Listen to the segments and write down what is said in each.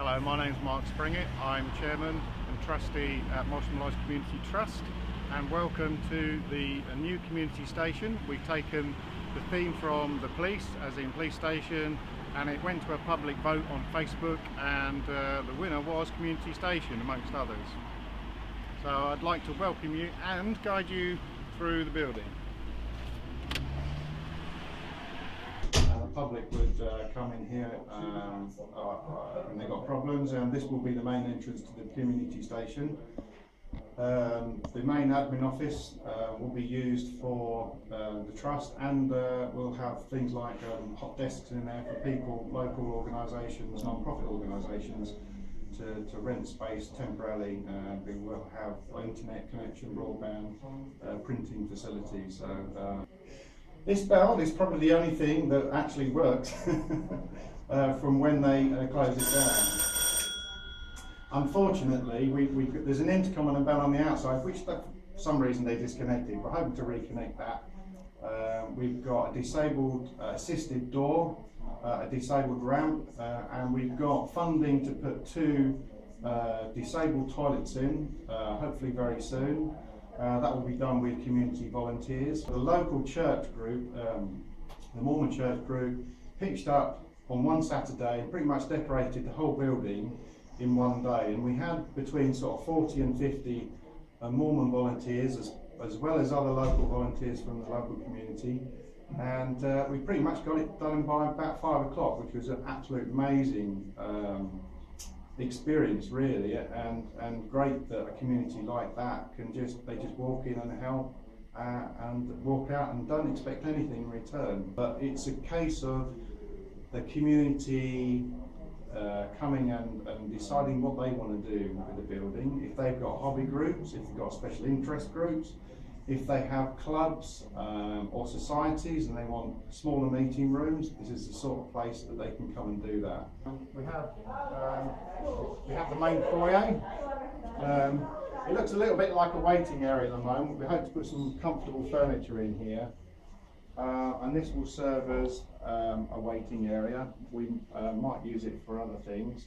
Hello, my name is Mark Springett. I'm Chairman and Trustee at Moulsham Lodge Community Trust, and welcome to the new community station. We've taken the theme from the police, as in police station, and it went to a public vote on Facebook, and the winner was community station amongst others. So I'd like to welcome you and guide you through the building. The public would come in here when they've got problems, and this will be the main entrance to the community station. The main admin office will be used for the trust, and we'll have things like hot desks in there for people, local organisations, non-profit organisations to rent space temporarily. We will have internet connection, broadband, printing facilities. So this bell is probably the only thing that actually works from when they close it down. Unfortunately, there's an intercom and a bell on the outside, which for some reason they disconnected. We're hoping to reconnect that. We've got a disabled assisted door, a disabled ramp, and we've got funding to put 2 disabled toilets in, hopefully very soon. That will be done with community volunteers. The local church group, the Mormon church group, pitched up on one Saturday and pretty much decorated the whole building in one day. And we had between sort of 40 and 50 Mormon volunteers, as well as other local volunteers from the local community. And we pretty much got it done by about 5 o'clock, which was an absolute amazing experience, really, and great that a community like that can just walk in and help and walk out and don't expect anything in return. But it's a case of the community coming and deciding what they want to do with the building. If they've got hobby groups, if they've got special interest groups, if they have clubs or societies and they want smaller meeting rooms, this is the sort of place that they can come and do that. We have the main foyer. It looks a little bit like a waiting area at the moment. We hope to put some comfortable furniture in here, and this will serve as a waiting area. We might use it for other things.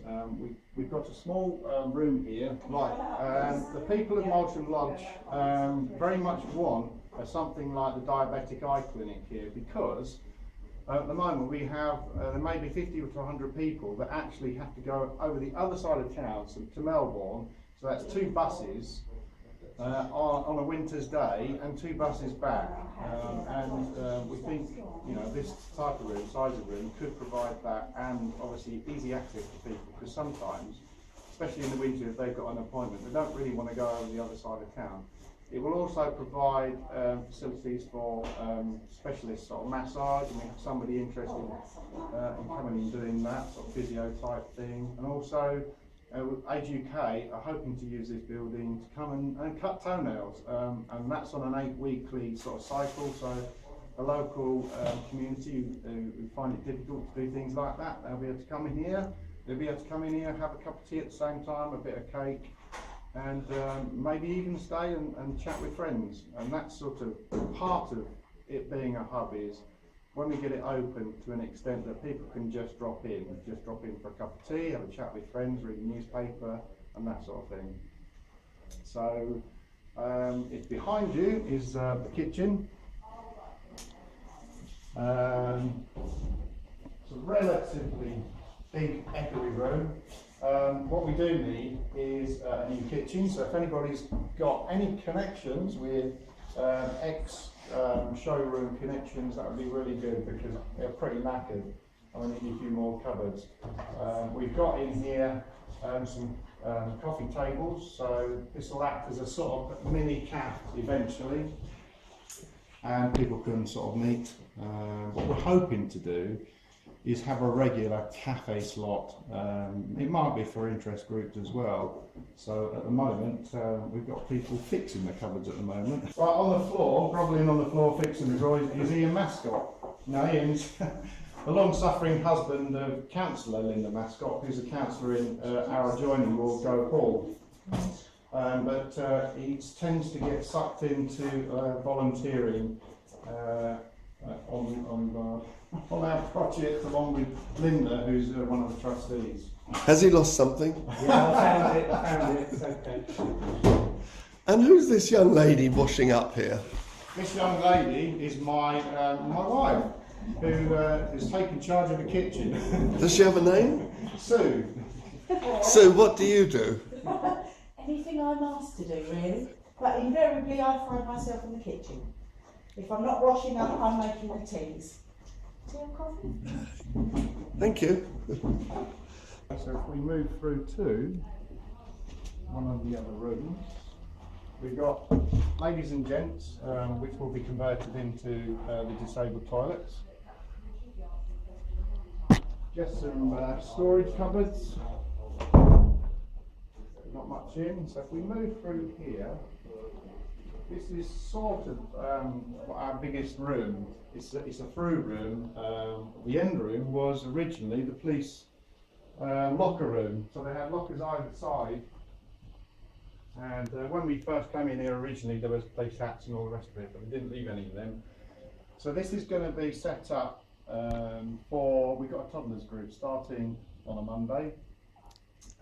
We've got a small room here. Right, the people of Moulsham Lodge very much want something like the diabetic eye clinic here, because at the moment we have there may be 50 to 100 people that actually have to go over the other side of town, so to Melbourne. So that's 2 buses on a winter's day and 2 buses back, and we think, you know, this type of room, size of room, could provide that, and obviously easy access to people, because sometimes, especially in the winter, if they've got an appointment, they don't really want to go over the other side of town. It will also provide facilities for specialist sort of massage, and we have somebody interested in coming and doing that sort of physio type thing, and also Age UK are hoping to use this building to come and cut toenails, and that's on an 8-weekly sort of cycle. So a local community who find it difficult to do things like that, they'll be able to come in here. They'll be able to come in here, have a cup of tea at the same time, a bit of cake, and maybe even stay and chat with friends. And that's sort of part of it being a hub, is when we get it open to an extent that people can just drop in for a cup of tea, have a chat with friends, read a newspaper, and that sort of thing. So it's behind you is the kitchen. It's a relatively big, echoey room. What we do need is a new kitchen. So if anybody's got any connections with showroom connections, that would be really good, because they're pretty knackered and we need a few more cupboards. We've got in here some coffee tables, so this will act as a sort of mini cafe eventually, and people can sort of meet. What we're hoping to do is have a regular cafe slot. It might be for interest groups as well. So at the moment, we've got people fixing the cupboards at the moment. Right, on the floor, grovelling on the floor fixing the drawers, is Ian Mascot. Now Ian's the long-suffering husband of Councillor Linda Mascot, who's a councillor in our adjoining ward, Go Hall. But he tends to get sucked into volunteering on our project, along with Linda, who's one of the trustees. Has he lost something? Yeah, I found it, it's okay. And who's this young lady washing up here? This young lady is my wife, who has taken charge of the kitchen. Does she have a name? Sue. Sue, what do you do? Anything I'm asked to do, really. But invariably I find myself in the kitchen. If I'm not washing up, I'm making the teas. Tea and coffee? Thank you. So if we move through to one of the other rooms, we've got ladies and gents, which will be converted into the disabled toilets. Just some storage cupboards. Not much in. So if we move through here, this is sort of our biggest room. It's a through room. The end room was originally the police locker room. So they had lockers either side. And when we first came in here originally, there was police hats and all the rest of it, but we didn't leave any of them. So this is going to be set up we've got a toddlers group starting on a Monday.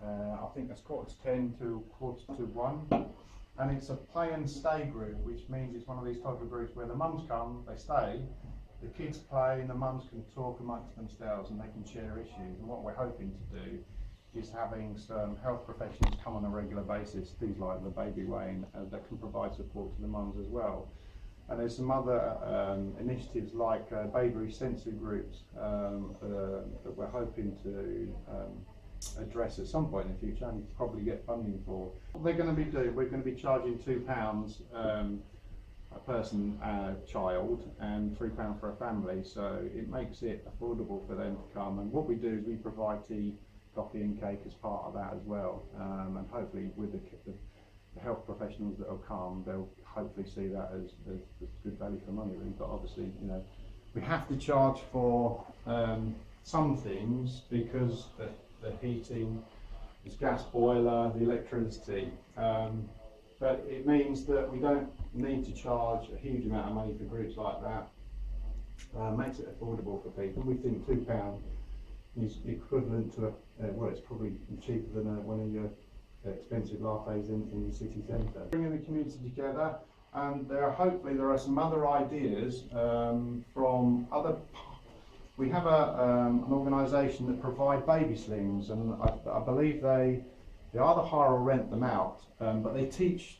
I think that's 10:15 to 1:45, and it's a play and stay group, which means it's one of these toddler groups where the mums come, they stay, the kids play, and the mums can talk amongst themselves and they can share issues. And what we're hoping to do is having some health professionals come on a regular basis, things like the baby weighing, that can provide support to the mums as well. And there's some other initiatives like baby sensory groups that we're hoping to address at some point in the future and probably get funding for. What they're going to be doing, we're going to be charging £2 a person, child, and £3 for a family, so it makes it affordable for them to come. And what we do is we provide tea, coffee and cake as part of that as well, and hopefully with the health professionals that will come, they'll hopefully see that as good value for money really. But obviously, you know, we have to charge for some things because the heating, this gas boiler, the electricity, but it means that we don't need to charge a huge amount of money for groups like that. Makes it affordable for people. We think £2 is equivalent to well, it's probably cheaper than one of your expensive lattes in the city centre. Bringing the community together, and hopefully there are some other ideas from other. We have an organisation that provide baby slings, and I believe they either hire or rent them out, but they teach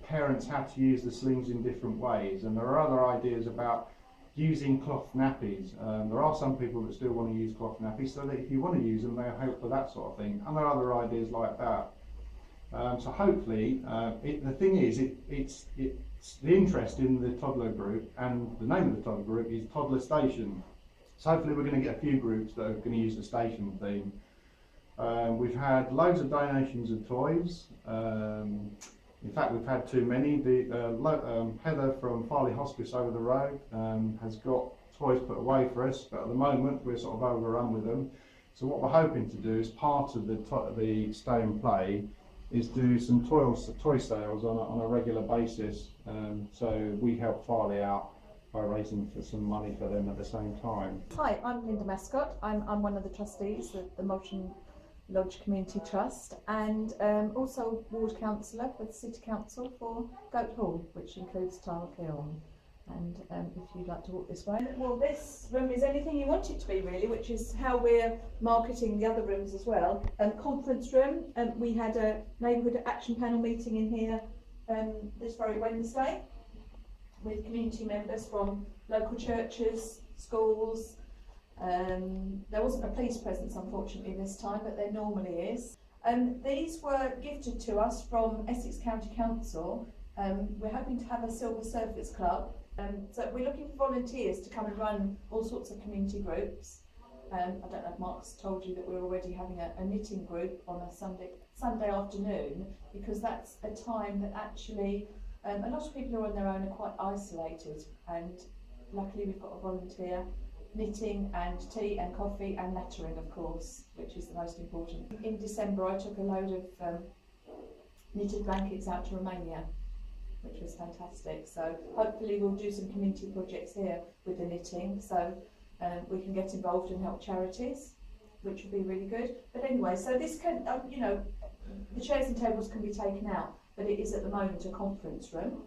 parents how to use the slings in different ways. And there are other ideas about using cloth nappies. There are some people that still want to use cloth nappies, so that if you want to use them, they'll help with that sort of thing. And there are other ideas like that. So hopefully, the thing is, it's the interest in the toddler group, and the name of the toddler group is Toddler Station. So hopefully we're going to get a few groups that are going to use the station theme. We've had loads of donations of toys. In fact, we've had too many. Heather from Farley Hospice over the road has got toys put away for us, but at the moment we're sort of overrun with them. So what we're hoping to do as part of the Stay and Play is do some toy sales on a regular basis. So we help Farley out by raising for some money for them at the same time. Hi, I'm Linda Mascot. I'm one of the trustees of the Moulsham Lodge Community Trust, and also ward councillor for the City Council for Goat Hall, which includes Lodge Kiln. And if you'd like to walk this way. Well, this room is anything you want it to be really, which is how we're marketing the other rooms as well. Conference room, we had a neighbourhood action panel meeting in here this very Wednesday with community members from local churches, schools. There wasn't a police presence unfortunately this time, but there normally is. These were gifted to us from Essex County Council. We're hoping to have a Silver Surfers Club. So we're looking for volunteers to come and run all sorts of community groups. I don't know if Mark's told you that we're already having a knitting group on a Sunday afternoon, because that's a time that actually a lot of people who are on their own are quite isolated, and luckily we've got a volunteer knitting and tea and coffee and lettering, of course, which is the most important. In December I took a load of knitted blankets out to Romania, which was fantastic. So hopefully we'll do some community projects here with the knitting, so we can get involved and help charities. which would be really good. But anyway, so this can, you know, the chairs and tables can be taken out, but it is at the moment a conference room,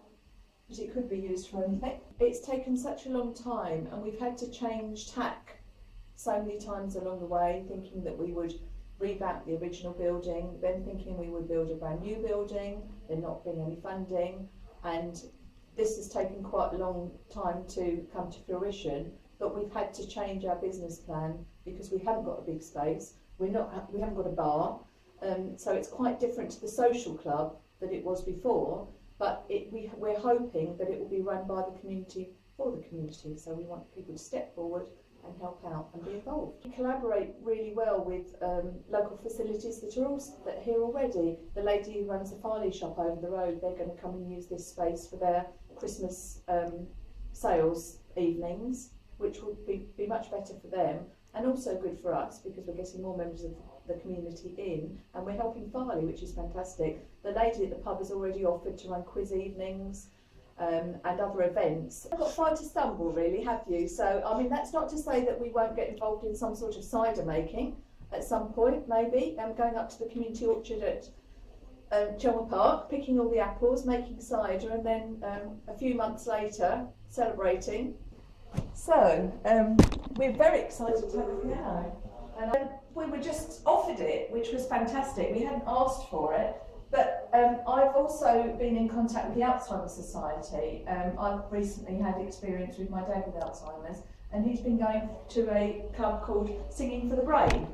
but it could be used for anything. It's taken such a long time, and we've had to change tack so many times along the way, thinking that we would revamp the original building, then thinking we would build a brand new building, there not being any funding, and this has taken quite a long time to come to fruition. But we've had to change our business plan because we haven't got a big space. We haven't got a bar, so it's quite different to the social club that it was before. But we're hoping that it will be run by the community for the community. So we want people to step forward and help out and be involved. We collaborate really well with local facilities that are here already. The lady who runs the Farley shop over the road, they're going to come and use this space for their Christmas sales evenings, which will be much better for them and also good for us because we're getting more members of the community in, and we're helping Farley, which is fantastic. The lady at the pub has already offered to run quiz evenings and other events. You've got far to stumble really, have you? So I mean, that's not to say that we won't get involved in some sort of cider making at some point, maybe. Going up to the community orchard at Chelmer Park, picking all the apples, making cider, and then a few months later celebrating. So we're very excited to have a piano, and we were just offered it, which was fantastic. We hadn't asked for it, but I've also been in contact with the Alzheimer's Society. I've recently had experience with my dad with Alzheimer's, and he's been going to a club called Singing for the Brain,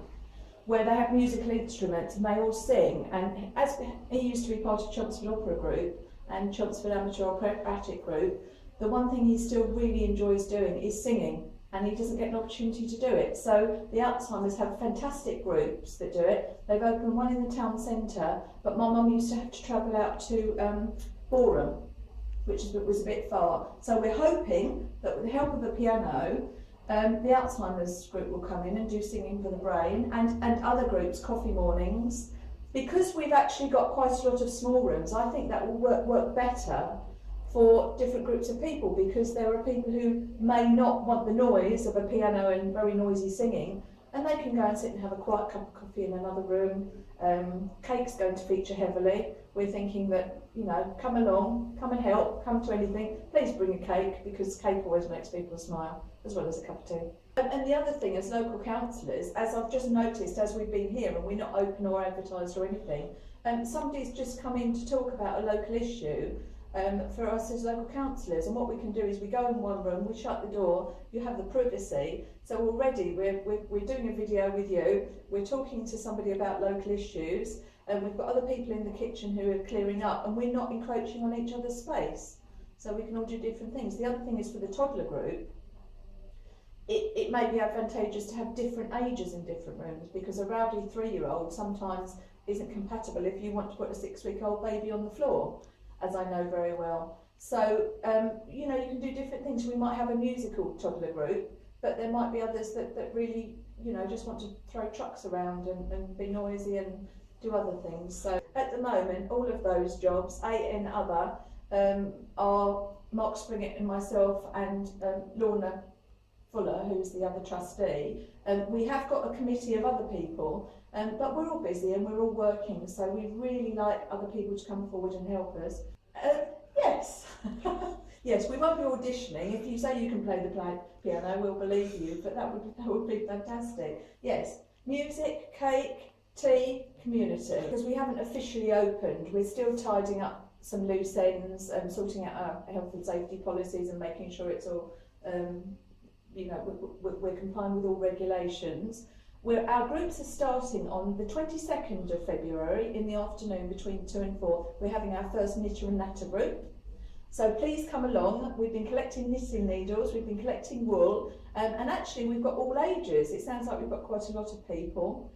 where they have musical instruments and they all sing. And as he used to be part of Chelmsford Opera Group and Chelmsford Amateur Operatic Group, the one thing he still really enjoys doing is singing, and he doesn't get an opportunity to do it. So the Alzheimer's have fantastic groups that do it. They've opened one in the town centre, but my mum used to have to travel out to Waltham, which was a bit far. So we're hoping that with the help of the piano, the Alzheimer's group will come in and do Singing for the Brain, and other groups, coffee mornings. Because we've actually got quite a lot of small rooms, I think that will work better for different groups of people, because there are people who may not want the noise of a piano and very noisy singing, and they can go and sit and have a quiet cup of coffee in another room. Cake's going to feature heavily. We're thinking that, you know, come along, come and help, come to anything. Please bring a cake, because cake always makes people smile, as well as a cup of tea. And the other thing, as local councillors, as I've just noticed as we've been here, and we're not open or advertised or anything, somebody's just come in to talk about a local issue for us as local councillors, and what we can do is we go in one room, we shut the door, you have the privacy. So already we're doing a video with you, we're talking to somebody about local issues, and we've got other people in the kitchen who are clearing up, and we're not encroaching on each other's space. So we can all do different things. The other thing is for the toddler group, it may be advantageous to have different ages in different rooms, because a rowdy 3-year-old sometimes isn't compatible if you want to put a 6-week-old baby on the floor, as I know very well. So, you know, you can do different things. We might have a musical toddler group, but there might be others that really, you know, just want to throw trucks around and be noisy and do other things. So at the moment, all of those jobs, and other, are Mark Springett and myself and Lorna Fuller, who's the other trustee. We have got a committee of other people, but we're all busy and we're all working, so we'd really like other people to come forward and help us. Yes, yes, we won't be auditioning. If you say you can play the piano, we'll believe you, but that would be fantastic. Yes, music, cake, tea, community. Because we haven't officially opened, we're still tidying up some loose ends and sorting out our health and safety policies and making sure it's all, you know, we're complying with all regulations. Our groups are starting on the 22nd of February in the afternoon between 2 and 4. We're having our first knitter and natter group. So please come along. We've been collecting knitting needles, we've been collecting wool, and actually we've got all ages. It sounds like we've got quite a lot of people.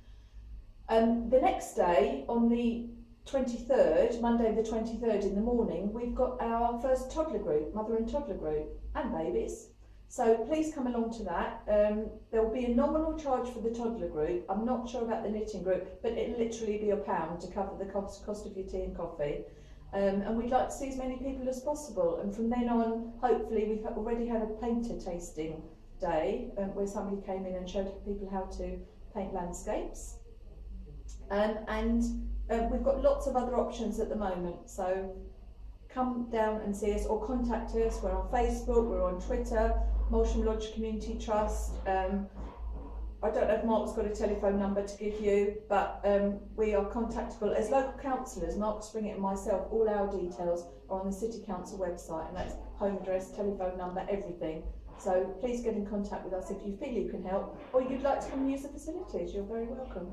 The next day, on the 23rd, Monday the 23rd in the morning, we've got our first toddler group, mother and toddler group, and babies. So please come along to that. There will be a nominal charge for the toddler group. I'm not sure about the knitting group, but it'll literally be £1 to cover the cost of your tea and coffee. And we'd like to see as many people as possible. And from then on, hopefully, we've already had a painter tasting day where somebody came in and showed people how to paint landscapes. We've got lots of other options at the moment, so come down and see us or contact us. We're on Facebook, we're on Twitter, Moulsham Lodge Community Trust. I don't know if Mark's got a telephone number to give you, but we are contactable as local councillors. Mark Springett and myself, all our details are on the City Council website, and that's home address, telephone number, everything. So please get in contact with us if you feel you can help or you'd like to come and use the facilities. You're very welcome.